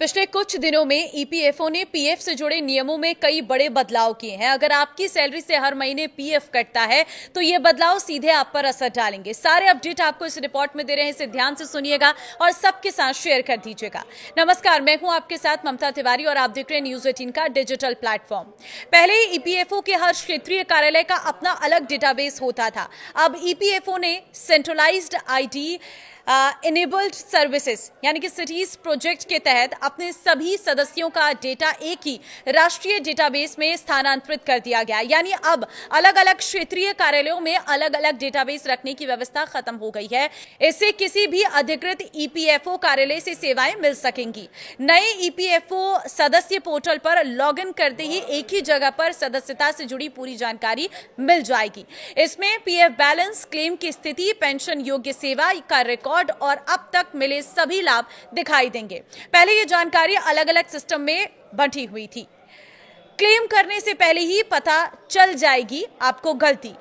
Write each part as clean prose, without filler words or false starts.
पिछले कुछ दिनों में ईपीएफओ ने पीएफ से जुड़े नियमों में कई बड़े बदलाव किए हैं। अगर आपकी सैलरी से हर महीने पीएफ कटता है तो ये बदलाव सीधे आप पर असर डालेंगे। सारे अपडेट आपको इस रिपोर्ट में दे रहे हैं, इसे ध्यान से सुनिएगा और सबके साथ शेयर कर दीजिएगा। नमस्कार, मैं हूं आपके साथ ममता तिवारी और आप देख रहे हैं न्यूज 18 का डिजिटल प्लेटफॉर्म। पहले ईपीएफओ के हर क्षेत्रीय कार्यालय का अपना अलग डेटाबेस होता था। अब ईपीएफओ ने सेंट्रलाइज्ड आईडी इनेबल्ड सर्विसेज यानी कि सिटीज प्रोजेक्ट के तहत अपने सभी सदस्यों का डेटा एक ही राष्ट्रीय डेटाबेस में स्थानांतरित कर दिया गया। यानी अब अलग अलग क्षेत्रीय कार्यालयों में अलग अलग डेटाबेस रखने की व्यवस्था खत्म हो गई है। इससे किसी भी अधिकृत ईपीएफओ कार्यालय से सेवाएं मिल सकेंगी। नए ईपीएफओ सदस्य पोर्टल पर लॉगिन करते ही एक ही जगह पर सदस्यता से जुड़ी पूरी जानकारी मिल जाएगी। इसमें पीएफ बैलेंस, क्लेम की स्थिति, पेंशन योग्य सेवा का रिकॉर्ड और अब तक मिले सभी लाभ दिखाई देंगे। पहले ये जानकारी अलग अलग सिस्टम में बंटी हुई थी। क्लेम करने से पहले ही पता चल जाएगी आपको गलती।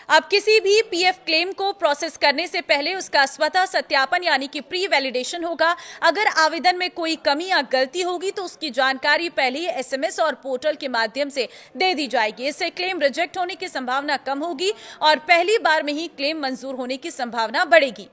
अब किसी भी पीएफ क्लेम को प्रोसेस करने से पहले उसका स्वतः सत्यापन यानी कि प्री वैलिडेशन होगा। अगर आवेदन में कोई कमी या गलती होगी तो उसकी जानकारी पहले ही एसएमएस और पोर्टल के माध्यम से दे दी जाएगी। इससे क्लेम रिजेक्ट होने की संभावना कम होगी और पहली बार में ही क्लेम मंजूर होने की संभावना बढ़ेगी।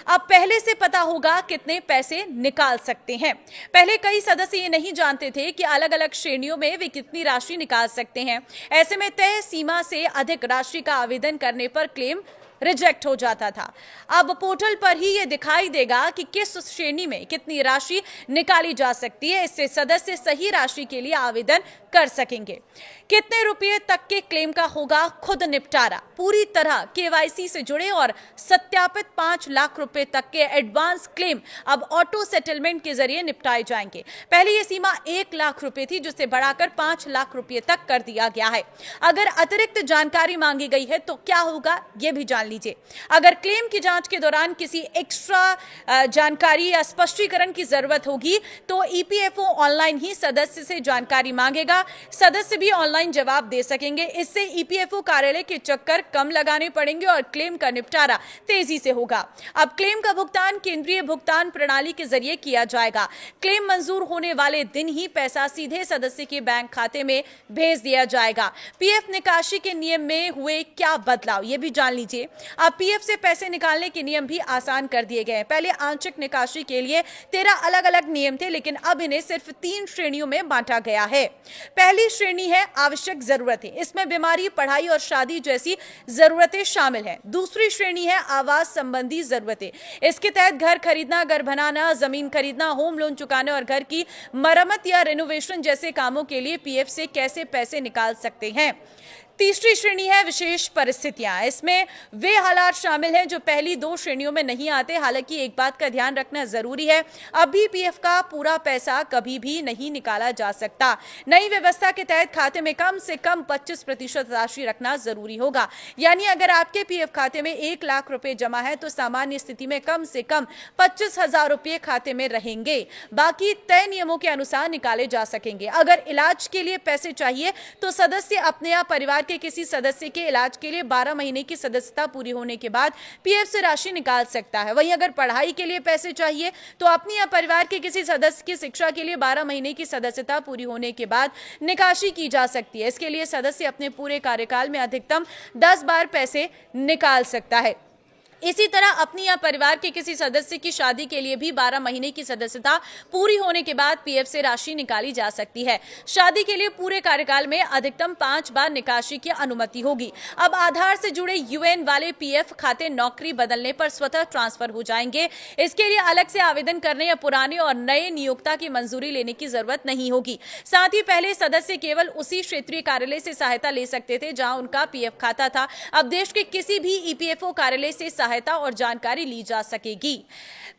अब पहले से पता होगा कितने पैसे निकाल सकते हैं। पहले कई सदस्य ये नहीं जानते थे कि अलग अलग श्रेणियों में वे कितनी राशि निकाल सकते हैं। ऐसे में तय सीमा से अधिक राशि का आवेदन करने पर क्लेम रिजेक्ट हो जाता था। अब पोर्टल पर ही यह दिखाई देगा कि किस श्रेणी में कितनी राशि निकाली जा सकती है। इससे सदस्य सही राशि के लिए आवेदन कर सकेंगे। कितने रुपए तक के क्लेम का होगा खुद निपटारा। पूरी तरह केवाईसी से जुड़े और सत्यापित 5 लाख रुपए तक के एडवांस क्लेम अब ऑटो सेटलमेंट के जरिए निपटाए जाएंगे। पहले यह सीमा 1 लाख रुपए थी, जिसे बढ़ाकर 5 लाख रुपए तक कर दिया गया है। अगर अतिरिक्त जानकारी मांगी गई है तो क्या होगा, यह भी जान लीजिए। अगर क्लेम की जांच के दौरान किसी एक्स्ट्रा जानकारी या स्पष्टीकरण की जरूरत होगी तो ईपीएफओ ऑनलाइन ही सदस्य से जानकारी मांगेगा। सदस्य भी ऑनलाइन जवाब दे सकेंगे। इससे ईपीएफओ कार्यालय के चक्कर कम लगाने पड़ेंगे और क्लेम का निपटारा तेजी से होगा। अब क्लेम का भुगतान केंद्रीय भुगतान प्रणाली के जरिए किया जाएगा। क्लेम मंजूर होने वाले दिन ही पैसा सीधे सदस्य के बैंक खाते में भेज दिया जाएगा। पीएफ निकासी के नियम में हुए क्या बदलाव, यह भी जान लीजिए। अब पीएफ से पैसे निकालने के नियम भी आसान कर दिए गए हैं। पहले आंशिक निकासी के लिए 13 अलग अलग नियम थे, लेकिन अब इन्हें सिर्फ 3 श्रेणियों में बांटा गया है। पहली श्रेणी है आवश्यक जरूरतें। इसमें बीमारी, पढ़ाई और शादी जैसी जरूरतें शामिल हैं। दूसरी श्रेणी है आवास संबंधी जरूरतें। इसके तहत घर खरीदना, घर बनाना, जमीन खरीदना, होम लोन चुकाने और घर की मरम्मत या रेनोवेशन जैसे कामों के लिए पीएफ से कैसे पैसे निकाल सकते हैं। तीसरी श्रेणी है विशेष परिस्थितियां। इसमें वे हालात शामिल हैं जो पहली 2 श्रेणियों में नहीं आते। हालांकि एक बात का ध्यान रखना जरूरी है, अभी पीएफ का पूरा पैसा कभी भी नहीं निकाला जा सकता। नई व्यवस्था के तहत खाते में कम से कम 25% राशि रखना जरूरी होगा। यानी अगर आपके पीएफ खाते में 1 लाख रुपए जमा है तो सामान्य स्थिति में कम से कम 25,000 रुपए खाते में रहेंगे। बाकी तय नियमों के अनुसार निकाले जा सकेंगे। अगर इलाज के लिए पैसे चाहिए तो सदस्य अपने या परिवार के किसी सदस्य के इलाज के लिए 12 महीने की सदस्यता पूरी होने के बाद पीएफ से राशि निकाल सकता है। वहीं अगर पढ़ाई के लिए पैसे चाहिए तो अपनी या परिवार के किसी सदस्य की शिक्षा के लिए 12 महीने की सदस्यता पूरी होने के बाद निकासी की जा सकती है। इसके लिए सदस्य अपने पूरे कार्यकाल में अधिकतम 10 बार पैसे निकाल सकता है। इसी तरह अपनी या परिवार के किसी सदस्य की शादी के लिए भी 12 महीने की सदस्यता पूरी होने के बाद पीएफ से राशि निकाली जा सकती है। शादी के लिए पूरे कार्यकाल में अधिकतम 5 बार निकासी की अनुमति होगी। अब आधार से जुड़े यूएन वाले पीएफ खाते नौकरी बदलने पर स्वतः ट्रांसफर हो जाएंगे। इसके लिए अलग से आवेदन करने या पुराने और नए नियोक्ता की मंजूरी लेने की जरूरत नहीं होगी। साथ ही पहले सदस्य केवल उसी क्षेत्रीय कार्यालय से सहायता ले सकते थे जहां उनका पीएफ खाता था। अब देश के किसी भी ईपीएफओ कार्यालय से सहायता और जानकारी ली जा सकेगी।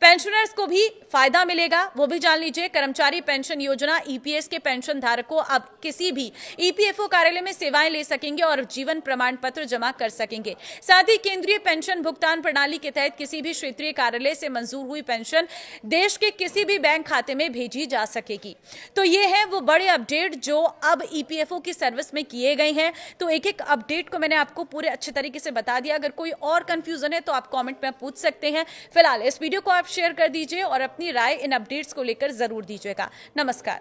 पेंशनर्स को भी फायदा मिलेगा, वो भी जान लीजिए। कर्मचारी पेंशन योजना ईपीएस के पेंशन धारकों अब किसी भी ईपीएफओ कार्यालय में सेवाएं ले सकेंगे और जीवन प्रमाण पत्र जमा कर सकेंगे। साथ ही केंद्रीय पेंशन भुगतान प्रणाली के तहत किसी भी क्षेत्रीय कार्यालय से मंजूर हुई पेंशन देश के किसी भी बैंक खाते में भेजी जा सकेगी। तो ये है वो बड़े अपडेट जो अब ईपीएफओ की सर्विस में किए गए हैं। तो एक एक अपडेट को मैंने आपको पूरे अच्छे तरीके से बता दिया। अगर कोई और कंफ्यूजन है तो आप कमेंट में पूछ सकते हैं। फिलहाल इस वीडियो को आप शेयर कर दीजिए और अपनी राय इन अपडेट्स को लेकर जरूर दीजिएगा। नमस्कार।